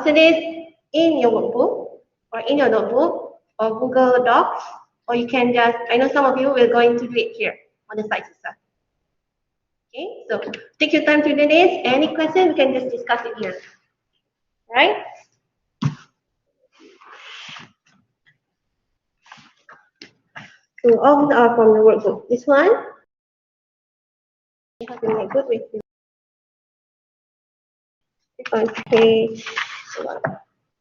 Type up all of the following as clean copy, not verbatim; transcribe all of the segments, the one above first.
answer this in your workbook or in your notebook or Google Docs, or you can just, I know some of you will going to do it here on the slides itself. Okay, so take your time to do this. Any question, we can just discuss it here. Right? So all are from the workbook. This one, you have to make good with you. On page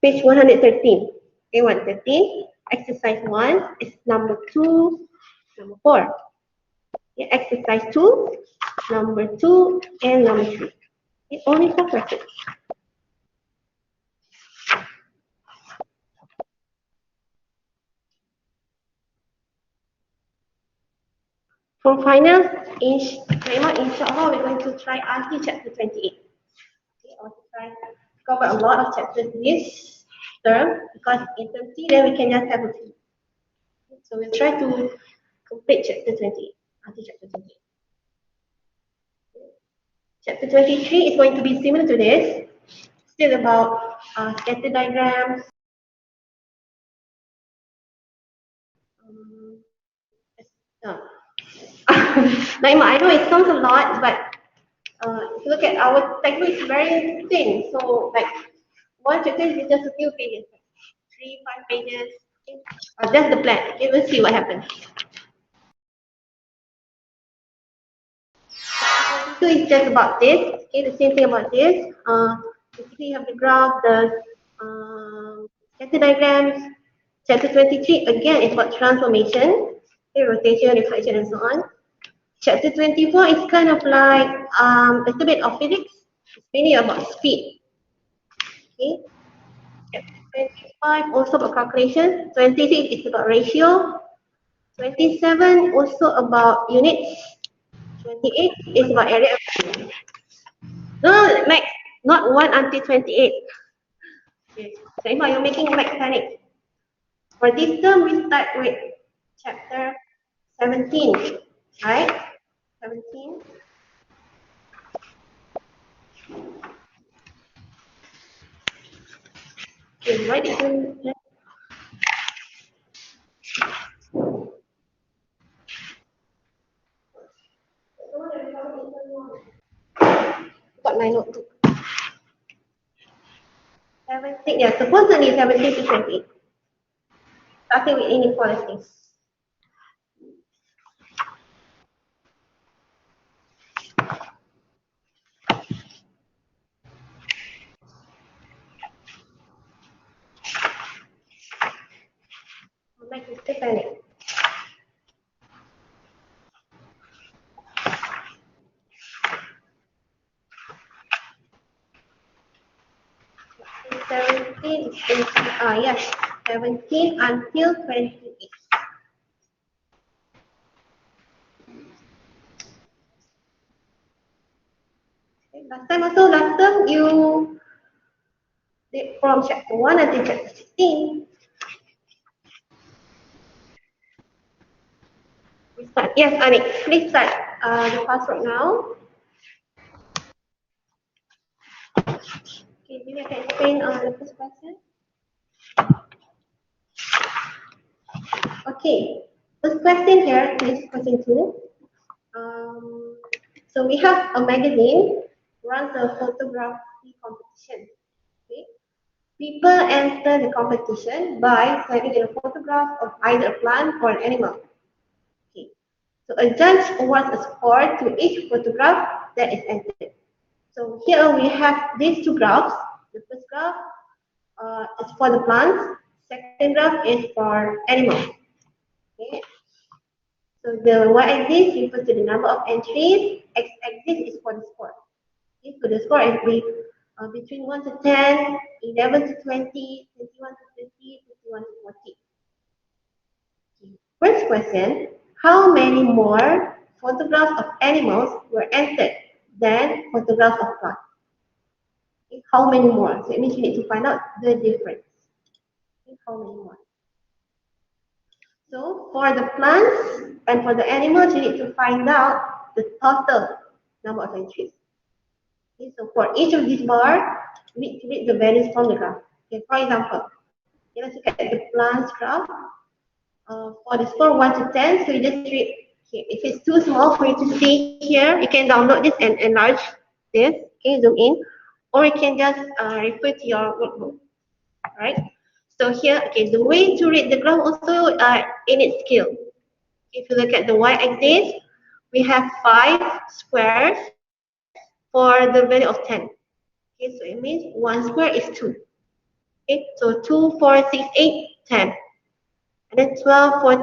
113. Okay, 113. Exercise 1 is number 2, number 4. Okay, exercise 2, number 2, and number 3. Okay, only 4 questions. For finals, inshallah, we're going to try until chapter 28. Okay, I want to try to cover a lot of chapters this term, because in term 3, then we can just have a few. So we'll try to complete chapter 28, until chapter 28. Chapter 23 is going to be similar to this, still about scatter diagrams. Naima, I know it sounds a lot, but if you look at our textbook, it's very thin. So, like, one chapter is just a few pages, 3, 5 pages. Okay? That's the plan. Okay, we'll see what happens. So it's just about this. Okay, the same thing about this. Basically, you have the graph, the scatter diagrams. Chapter 23 again is about transformation, okay, rotation, reflection, and so on. Chapter 24 is kind of like a little bit of physics. It's mainly about speed. Okay. Chapter 25 also about calculation. 26 is about ratio. 27 also about units. 28 is about area. No, Max, not 1 until 28. Okay. So if you're making a mechanic. For this term, we start with chapter 17, right? 17. Okay, why did you... Got my notebook. 17, yeah, supposedly 17 to 28. Starting with inequalities. Make it different. Yes, 17 until 28. Okay, last time you did from chapter 1 until chapter 16. We start. Yes, Anik, please start the password now. Okay, maybe I can explain the first question. Okay, first question here is question 2. So we have a magazine runs a photography competition. Okay, people enter the competition by sending in a photograph of either a plant or an animal. Okay, so a judge awards a score to each photograph that is entered. So here we have these two graphs. The first graph is for the plants. Second graph is for animals. Okay. So the y-axis refers to the number of entries. X-axis is for the score. Okay. So the score is between 1 to 10, 11 to 20, 21 to 30, 51 to 40. Okay. First question: how many more photographs of animals were entered than photographs of plants? Okay. How many more? So it means you need to find out the difference. Okay. How many more? So for the plants and for the animals, you need to find out the total number of entries. Okay, so for each of these bars, need to read the values from the graph. Okay, for example, let's look at the plus graph. For the score 1 to 10, so you just read, okay, if it's too small for you to see here, you can download this and enlarge this, okay, zoom in, or you can just refer to your workbook, right? So here, okay, the way to read the graph also in its scale. If you look at the y-axis, we have 5 squares for the value of 10. Okay, so it means 1 square is 2. Okay, so 2, 4, 6, 8, 10. And then 12, 14,